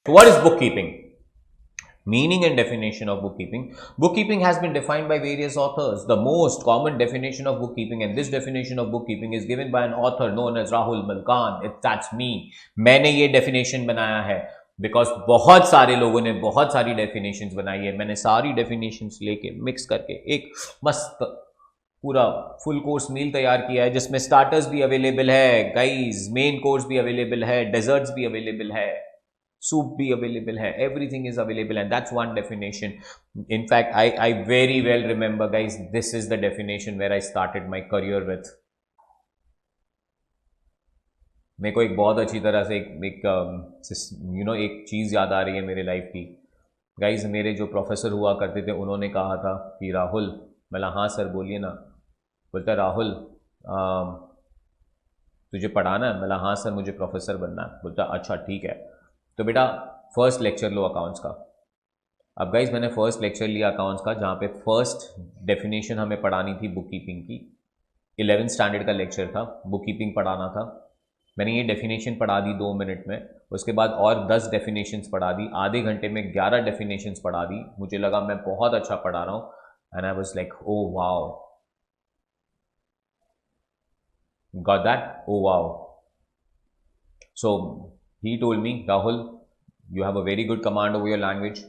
What is bookkeeping? Meaning and definition of bookkeeping. Bookkeeping has been defined by various authors. The most common definition of bookkeeping, and this definition of bookkeeping is given by an author known as Rahul Malkan. That's me. मैंने ये definition बनाया है because बहुत सारे लोगों ने बहुत सारी डेफिनेशंस बनाई है. मैंने सारी डेफिनेशंस लेके मिक्स करके एक मस्त पूरा फुल कोर्स मील तैयार किया है जिसमें स्टार्टर्स भी अवेलेबल है गाइस, मेन कोर्स भी अवेलेबल है, डेजर्ट्स भी अवेलेबल है, soup भी available है, everything is available, and that's one definition. In fact, I very well remember, guys, this is the definition where I started my career with. मेरे को एक बहुत अच्छी तरह से एक चीज़ याद आ रही है मेरे लाइफ की. गाइज, मेरे जो प्रोफेसर हुआ करते थे उन्होंने कहा था कि राहुल, मैं हाँ सर बोलिए ना. बोलता राहुल तुझे पढ़ाना है? मैं हाँ सर मुझे प्रोफेसर बनना है. बोलता अच्छा ठीक है, तो बेटा फर्स्ट लेक्चर लो अकाउंट्स का. अब गाइज मैंने फर्स्ट लेक्चर लिया अकाउंट्स का जहाँ पे फर्स्ट डेफिनेशन हमें पढ़ानी थी बुक कीपिंग की. 11th स्टैंडर्ड का लेक्चर था, बुक कीपिंग पढ़ाना था. मैंने ये डेफिनेशन पढ़ा दी 2 मिनट में. उसके बाद और 10 डेफिनेशंस पढ़ा दी. आधे घंटे में 11 डेफिनेशंस पढ़ा दी. मुझे लगा मैं बहुत अच्छा पढ़ा रहा हूँ. And I was like oh wow, got that, oh wow. So he told me, Rahul, you have a very good command over your language,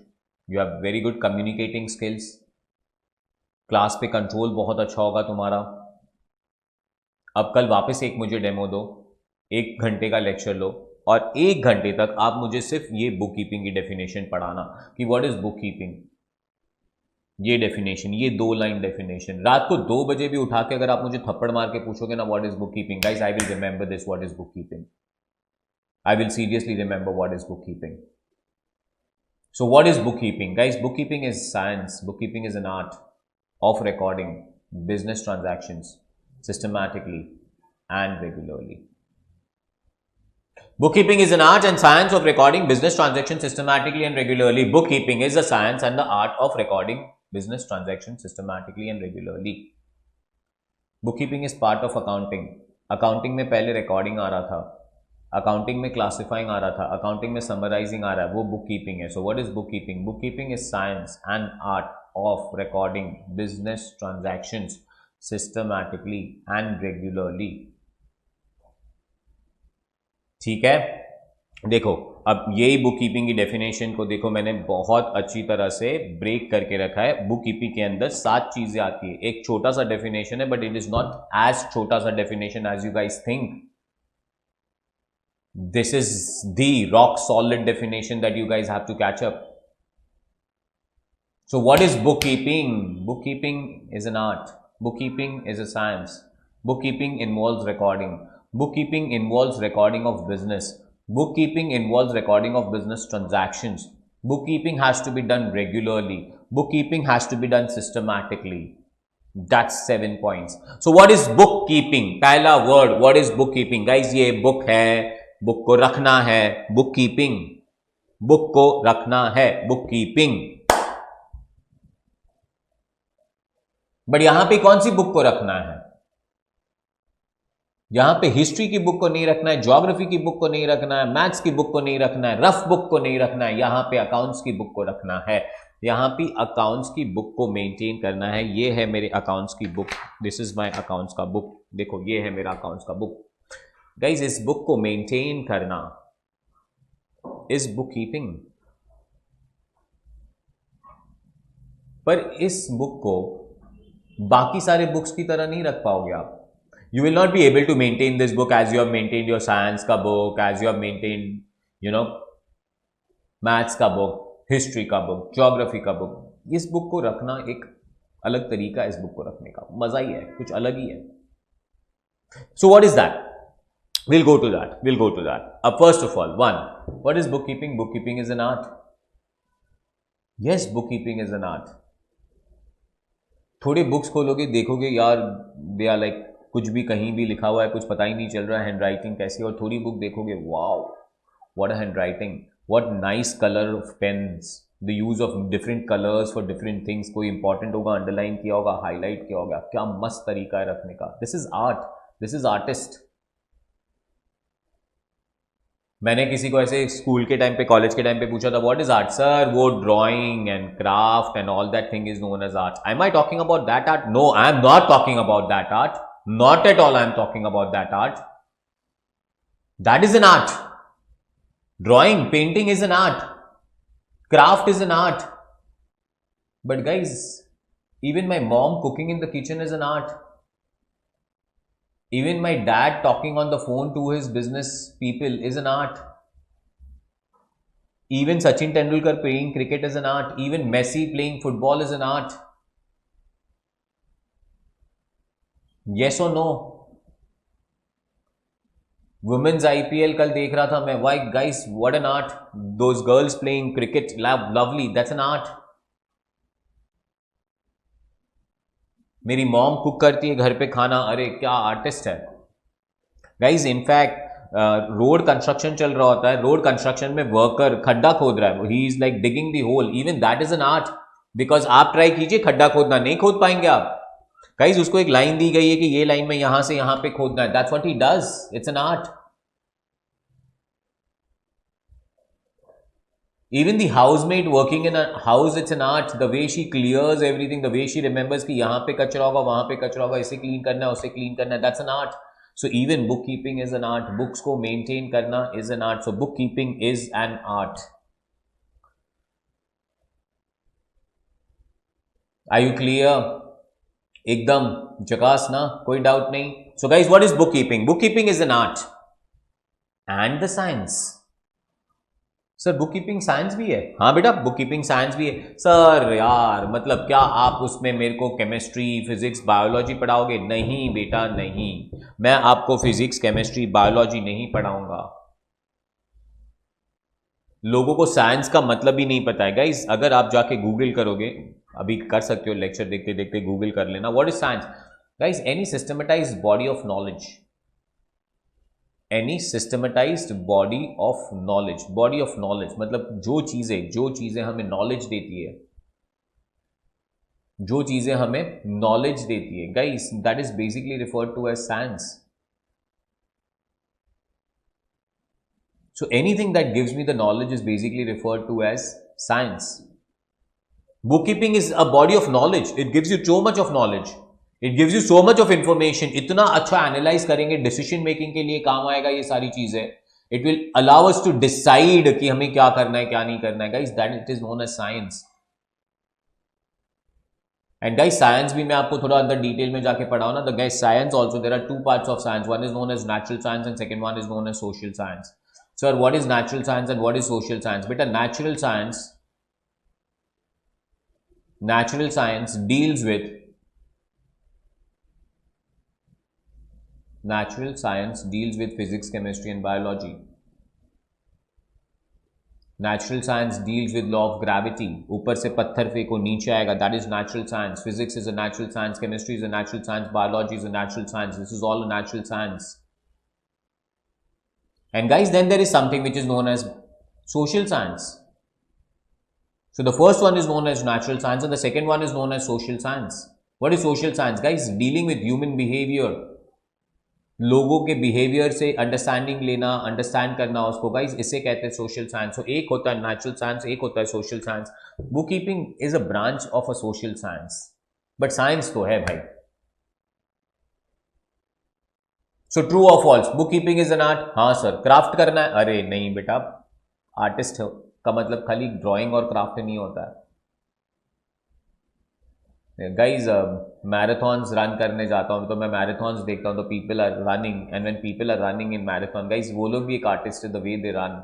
you have very good communicating skills, class पे control बहुत अच्छा होगा तुम्हारा. अब कल वापस एक मुझे डेमो दो, 1 घंटे का लेक्चर लो और 1 घंटे तक आप मुझे सिर्फ ये बुक कीपिंग की डेफिनेशन पढ़ाना कि व्हाट इज बुक कीपिंग. ये डेफिनेशन, ये 2 लाइन डेफिनेशन. रात को 2 बजे भी उठा के अगर आप मुझे थप्पड़ मार के पूछोगे ना what is book keeping, guys I will remember this, what is book keeping. I will seriously remember what is bookkeeping. So what is bookkeeping? Guys, bookkeeping is science. Bookkeeping is an art of recording business transactions systematically and regularly. Bookkeeping is an art and science of recording business transactions systematically and regularly. Bookkeeping is a science and the art of recording business transactions systematically and regularly. Bookkeeping is part of accounting. Accounting में पहले recording आ रहा था, accounting में classifying आ रहा था, accounting में summarising आ रहा है, वो बुक कीपिंग है. So what is book keeping? Book keeping is science and art of recording business transactions systematically and regularly. ठीक है, देखो अब यही बुक कीपिंग की डेफिनेशन को देखो, मैंने बहुत अच्छी तरह से ब्रेक करके रखा है. बुक कीपिंग के अंदर 7 चीजें आती है. एक छोटा सा डेफिनेशन है but it is not as छोटा सा definition as you guys think. This is the rock solid definition that you guys have to catch up. So what is bookkeeping? Bookkeeping is an art. Bookkeeping is a science. Bookkeeping involves recording. Bookkeeping involves recording of business. Bookkeeping involves recording of business transactions. Bookkeeping has to be done regularly. Bookkeeping has to be done systematically. That's 7 points. So what is bookkeeping? पहला word, what is bookkeeping? Guys, ये book है, book को रखना है, book keeping. Book को रखना है, book keeping. But यहां पे कौन सी बुक को रखना है? यहां पे हिस्ट्री की बुक को नहीं रखना है, ज्योग्राफी की बुक को नहीं रखना है, मैथ्स की बुक को नहीं रखना है, रफ बुक को नहीं रखना है. यहां पे अकाउंट्स की बुक को रखना है. यहां पे अकाउंट्स की बुक को मेंटेन करना है. ये है मेरे अकाउंट्स की book. This is my accounts का बुक. देखो ये है मेरा अकाउंट्स का बुक. गाइज, इस बुक को मेंटेन करना इज बुक कीपिंग. पर इस बुक को बाकी सारे बुक्स की तरह नहीं रख पाओगे आप. You will not be able to maintain this book as you have maintained your science का book, as you have maintained maths का बुक, हिस्ट्री का बुक, ज्योग्राफी का बुक. इस बुक को रखना एक अलग तरीका है. इस बुक को रखने का मजा ही है, कुछ अलग ही है. So what is that? We'll go to that. First of all, 1, what is bookkeeping? Bookkeeping is an art. Yes, bookkeeping is an art. थोड़े बुक्स खोलोगे देखोगे यार, दे आर लाइक कुछ भी कहीं भी लिखा हुआ है, कुछ पता ही नहीं चल रहा है हैंड राइटिंग कैसी. और थोड़ी बुक देखोगे, wow what a hand writing, what nice colour of pens, the use of different colours for different things, कोई इंपॉर्टेंट होगा अंडरलाइन किया होगा, हाईलाइट किया होगा, क्या मस्त तरीका है रखने का. This is art, this is artist. मैंने किसी को ऐसे स्कूल के टाइम पे, कॉलेज के टाइम पे पूछा था व्हाट इज आर्ट सर, वो drawing and craft and all that thing is known as art. Am I talking about that art? No, I am not talking about that art. Not at all I am talking about that art. That is an art. Drawing, painting is an art. Craft is an art. But guys, even my mom cooking in the kitchen is an art. Even my dad talking on the phone to his business people is an art. Even Sachin Tendulkar playing cricket is an art. Even Messi playing football is an art. Yes or no? Women's IPL कल देख रहा था मैं. Why guys, what an art. Those girls playing cricket, lovely, that's an art. मेरी mom cook करती है घर पे खाना, अरे क्या आर्टिस्ट है गाइस. इनफैक्ट रोड कंस्ट्रक्शन चल रहा होता है, रोड कंस्ट्रक्शन में वर्कर खड्डा खोद रहा है, he is like digging the hole. Even that is an art. Because आप ट्राई कीजिए खड्डा खोदना, नहीं खोद पाएंगे आप. गाइस, उसको एक लाइन दी गई है कि ये लाइन में यहां से यहां पे खोदना है. That's what he does. It's an art. Even the housemaid working in a house, it's an art. The way she clears everything, the way she remembers कि यहाँ पे कचरा होगा, वहाँ पे कचरा होगा, इसे क्लीन करना है, उसे क्लीन करना है. That's an art. So even bookkeeping is an art. Books को maintain करना is an art. So bookkeeping is an art. Are you clear? एकदम जकास ना, कोई डाउट नहीं. So guys, what is bookkeeping? Bookkeeping is an art and the science. Sir book keeping science भी है? हाँ बेटा, बुक कीपिंग साइंस भी है. सर यार मतलब क्या आप उसमें मेरे को केमिस्ट्री, फिजिक्स, बायोलॉजी पढ़ाओगे? नहीं बेटा नहीं, मैं आपको फिजिक्स, केमिस्ट्री, बायोलॉजी नहीं पढ़ाऊंगा. लोगों को साइंस का मतलब ही नहीं पता है गाइस. अगर आप जाके गूगल करोगे, अभी कर सकते हो, लेक्चर देखते देखते गूगल कर लेना, what is science guys. Any systematised body of knowledge. Any systematised body of knowledge. Body of knowledge मतलब जो चीजें हमें नॉलेज देती है, जो चीजें हमें नॉलेज देती है guys, that is basically referred to as science. So anything that gives me the knowledge is basically referred to as science. Book keeping is a body of knowledge. It gives you so much of knowledge. It gives you so much of information. इतना अच्छा analyse करेंगे, decision making के लिए काम आएगा ये सारी चीजें. It will allow us to decide कि हमें क्या करना है, क्या नहीं करना है guys. That it is known as science. And guys science भी मैं आपको थोड़ा अंदर डिटेल में जाके पढ़ाऊं ना. The guys science also there are two parts of science. One is known as natural science and second one is known as social science. Sir what is natural science and what is social science? बेटा natural science deals with Natural science deals with physics, chemistry and biology. Natural science deals with law of gravity. ऊपर से पत्थर फेंको नीचे आएगा, that is natural science. Physics is a natural science. Chemistry is a natural science. Biology is a natural science. This is all a natural science. And guys, then there is something which is known as social science. So the first one is known as natural science and the second one is known as social science. What is social science guys? Dealing with human behavior. लोगों के behaviour से understanding लेना, understand करना उसको guys, इसे कहते हैं social science. तो एक होता है नेचुरल साइंस, एक होता है social science. Book keeping is a branch of a social science, but science तो है भाई. सो ट्रू और false, book keeping is an art? हाँ सर. क्राफ्ट करना है? अरे नहीं बेटा, आर्टिस्ट का मतलब खाली ड्राइंग और क्राफ्ट नहीं होता है गाइज. मैराथॉन्स रन करने जाता हूँ तो मैं मैराथॉन्स देखता हूँ, तो people are running and when people are running in marathon guys, वो लोग भी एक आर्टिस्ट है, the way they run.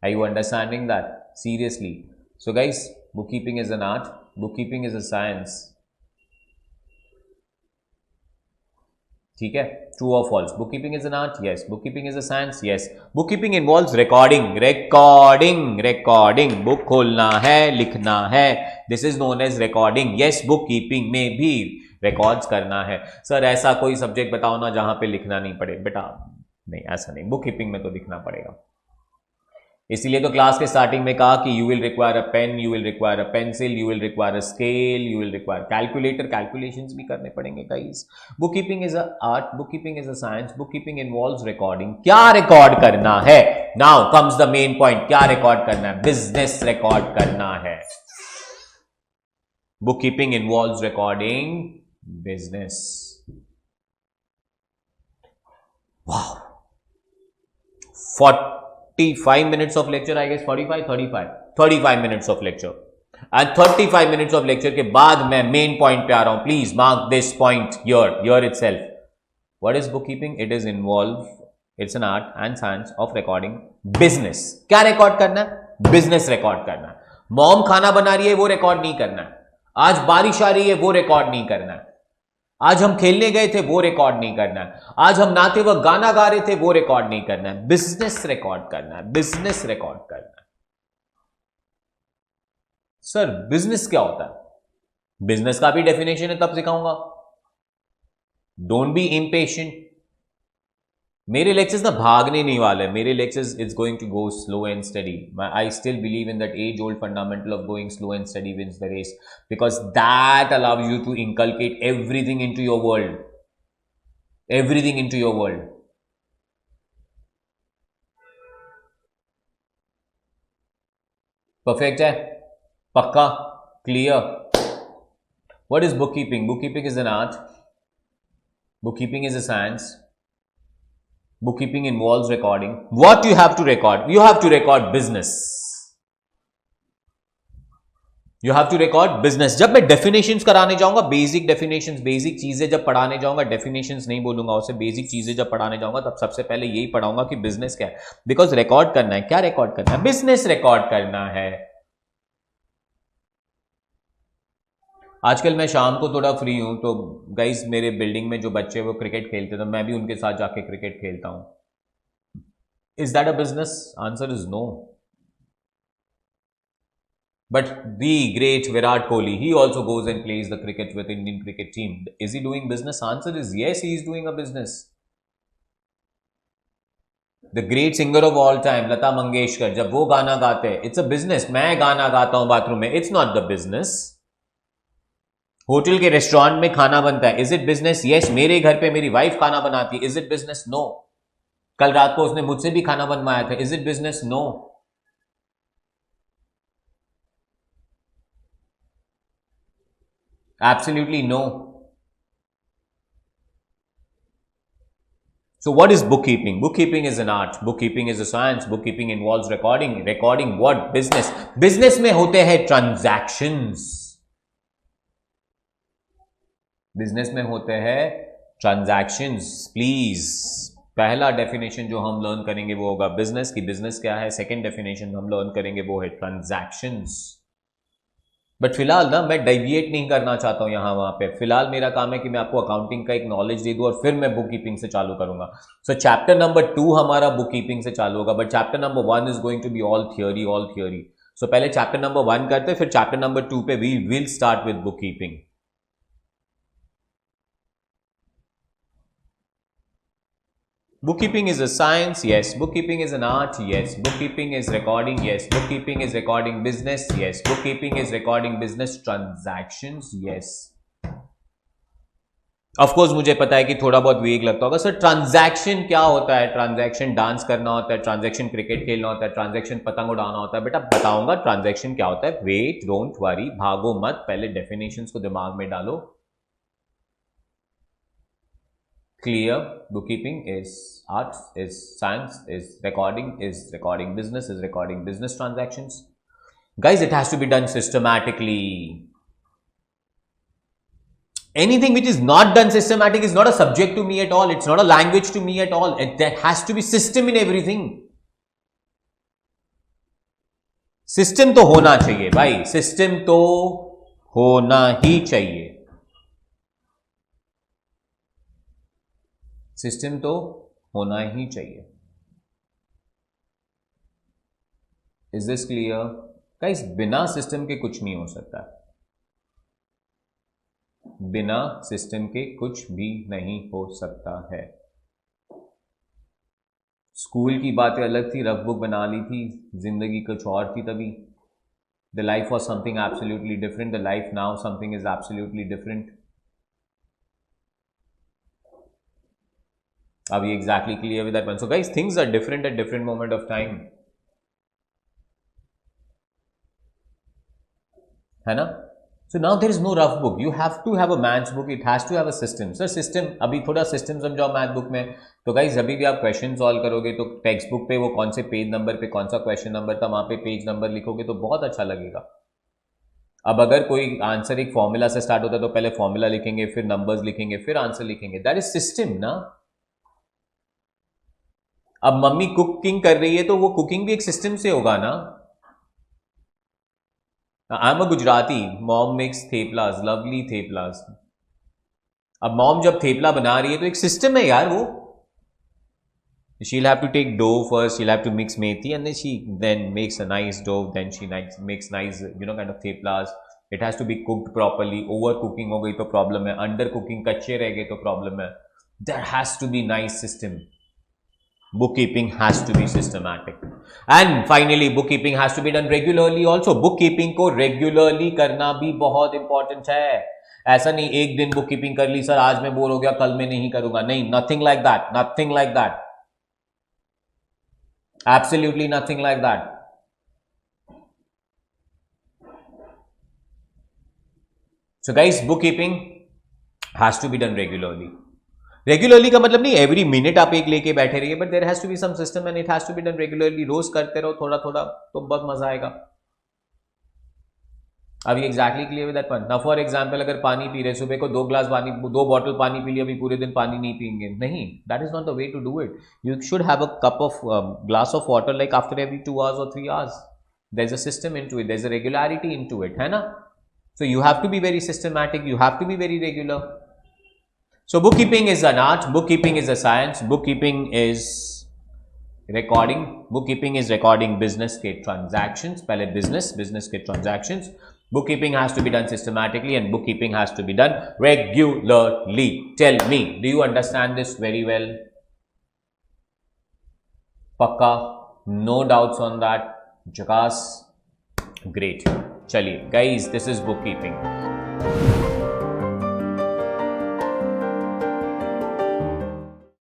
Are you understanding that? Seriously. So guys, book keeping is an art, book keeping is a science. ठीक है, true और false? Book keeping is an art? Yes. Book keeping is a science? Yes. Book keeping involves recording. Book खोलना है, लिखना है, this is known as recording. Yes, book keeping में भी records करना है. सर ऐसा कोई सब्जेक्ट बताओ ना जहां पे लिखना नहीं पड़े. बेटा नहीं, ऐसा नहीं, बुक कीपिंग में तो लिखना पड़ेगा. इसीलिए तो क्लास के स्टार्टिंग में कहा कि you will require a pen, you will require a pencil, you will require a scale, you will require calculator, calculations भी करने पड़ेंगे guys. Book keeping is a art, book keeping is a science, book keeping involves recording. क्या record करना है? Now comes the main point, क्या record करना है? Business record करना है। Book keeping involves recording business. वाह, 45 minutes of lecture, I guess 45, 35 minutes of lecture, and 35 minutes of lecture के बाद मैं main point पे आ रहा हूं। Please mark this point here itself. What is bookkeeping? It is involved, it's an art and science of recording business. क्या record करना है? Business record करना है। मॉम खाना बना रही है, वो record नहीं करना है। आज बारिश आ रही है, वो record नहीं करना है। आज हम खेलने गए थे, वो रिकॉर्ड नहीं करना है। आज हम नाते वक्त गाना गा रहे थे, वो रिकॉर्ड नहीं करना है। बिजनेस रिकॉर्ड करना है, बिजनेस रिकॉर्ड करना है। सर बिजनेस क्या होता है? बिजनेस का भी डेफिनेशन है, तब सिखाऊंगा। Don't be impatient. मेरे लेक्चर्स ना भागने नहीं वाले। मेरे lectures it's going to go slow and study. I still believe in that age old fundamental of going slow and study wins the race, because that allows you to inculcate everything into your world, everything into your world. Perfect है? पक्का? Clear? What is bookkeeping? Bookkeeping is an art. Bookkeeping is a science. Bookkeeping involves recording. What you have to record? You have to record business. You have to record business. जब मैं definitions कराने जाऊंगा, basic definitions, basic चीजें जब पढ़ाने जाऊंगा, definitions नहीं बोलूंगा उसे, बेसिक चीजें जब पढ़ाने जाऊंगा तब सबसे पहले यही पढ़ाऊंगा कि बिजनेस क्या है। बिकॉज रिकॉर्ड करना है। क्या रिकॉर्ड करना है? बिजनेस रिकॉर्ड करना है। आजकल मैं शाम को थोड़ा फ्री हूं, तो गाइज मेरे बिल्डिंग में जो बच्चे वो क्रिकेट खेलते थे, मैं भी उनके साथ जाके क्रिकेट खेलता हूं। Is that a business? Answer is no. But the great Virat Kohli, he also goes and plays the cricket with Indian cricket team. Is he doing business? Answer is yes, he is doing a business. The great singer of all time, Lata Mangeshkar, जब वो गाना गाते हैं, it's a business. मैं गाना गाता हूं bathroom में, it's not the business. Hotel के रेस्टोरेंट में खाना बनता है, is it business? Yes. मेरे घर पे मेरी वाइफ खाना बनाती है, is it business? No. कल रात को उसने मुझसे भी खाना बनवाया था, is it business? No. Absolutely no. So what is bookkeeping? Bookkeeping is an art. Bookkeeping is a science. Bookkeeping involves recording. Recording what? Business. Business में होते हैं transactions. Business में होते हैं transactions. Please. पहला डेफिनेशन जो हम लर्न करेंगे वो होगा बिजनेस की। बिजनेस क्या है? सेकेंड डेफिनेशन हम लर्न करेंगे वो है ट्रांजैक्शंस। बट फिलहाल ना मैं डेविएट नहीं करना चाहता हूं यहां वहां पे। फिलहाल मेरा काम है कि मैं आपको अकाउंटिंग का एक नॉलेज दे दूं और फिर मैं बुक कीपिंग से चालू करूंगा। सो चैप्टर नंबर 2 हमारा बुक कीपिंग से चालू होगा, but chapter number 1 is going to be all theory. So पहले चैप्टर नंबर 1 करते, फिर चैप्टर नंबर 2 पे we will start with book keeping. Bookkeeping is a science, yes. Bookkeeping is an art, yes. Bookkeeping is recording, yes. Bookkeeping is recording business, yes. Bookkeeping is recording business transactions, yes. Of course मुझे पता है कि थोड़ा बहुत week लगता होगा। Sir transaction क्या होता है? ट्रांजैक्शन डांस करना होता है, ट्रांजैक्शन क्रिकेट खेलना होता है, ट्रांजैक्शन पतंग उड़ाना होता है। बेटा बताऊंगा ट्रांजैक्शन क्या होता है। वेट, डोंट वरी, भागो मत, पहले डेफिनेशंस को दिमाग में डालो। Clear? Bookkeeping is arts, is science, is recording business, is recording business transactions. Guys, it has to be done systematically. Anything which is not done systematic is not a subject to me at all. It's not a language to me at all. There has to be system in everything. System तो होना चाहिए भाई, system तो होना ही चाहिए। System तो होना ही चाहिए। Is this clear? गाइस बिना सिस्टम के कुछ नहीं हो सकता। बिना सिस्टम के कुछ भी नहीं हो सकता है। स्कूल की बातें अलग थी, रफ बुक बना ली थी, जिंदगी कुछ और थी तभी. The life was something absolutely different, the life now something is absolutely different. Are we exactly clear with that one? So guys, things are different at different moment of time, है ना? So now there is no rough book. You have to have a maths book. It has to have a system. Sir, system अभी थोड़ा system समझाओ math book में. तो guys अभी भी आप क्वेश्चन सॉल्व करोगे तो टेक्स्ट बुक पे वो कौन से पेज नंबर पे कौन सा क्वेश्चन नंबर था, वहां पे पेज नंबर लिखोगे तो बहुत अच्छा लगेगा. अब अगर कोई आंसर एक फॉर्मूला से स्टार्ट होता है तो पहले फॉर्मूला लिखेंगे, फिर नंबर्स लिखेंगे, फिर आंसर लिखेंगे. दैट इज सिस्टम ना. अब मम्मी कुकिंग कर रही है तो वो कुकिंग भी एक सिस्टम से होगा ना. I am a Gujarati, mom makes theplas, lovely theplas. अब मॉम जब थेपला बना रही है तो एक सिस्टम है यार वो. she'll have to take dough first, she'll have to mix methi, and then she then makes a nice dough, then she makes nice kind of theplas. It has to be cooked properly. Overcooking हो गई तो problem है, under cooking कच्चे रह गए तो problem है. There has to be nice system. Bookkeeping has to be systematic. And finally, bookkeeping has to be done regularly also. Bookkeeping को regularly करना भी बहुत important है. ऐसा नहीं एक दिन bookkeeping कर ली, सर आज मैं बोर हो गया कल मैं नहीं करूंगा. नहीं, nothing like that. Nothing like that. Absolutely nothing like that. So guys, bookkeeping has to be done regularly. Regularly का मतलब नहीं एवरी मिनट आप एक लेके बैठे रहिए, but there has to be some system and it has to be done regularly. रोज करते रहो थोड़ा थोड़ा तो बहुत मजा आएगा. अभी exactly clear with that one. Now for example अगर पानी पी रहे, सुबह को 2 ग्लास पानी, 2 बॉटल पानी पी लिया, अभी पूरे दिन पानी नहीं पियेंगे, नहीं. That is not the way to do it. You should have a cup of glass of water like after every 2 hours or 3 hours. There is a system into it, there is a regularity into it, है ना. So you have to be very systematic, you have to be very regular. So bookkeeping is an art, bookkeeping is a science, bookkeeping is recording business के transactions. पहले business के transactions. Bookkeeping has to be done systematically and bookkeeping has to be done regularly. Tell me, do you understand this very well? Pakka? No doubts on that? Jackass? Great. Chaliye guys, this is bookkeeping.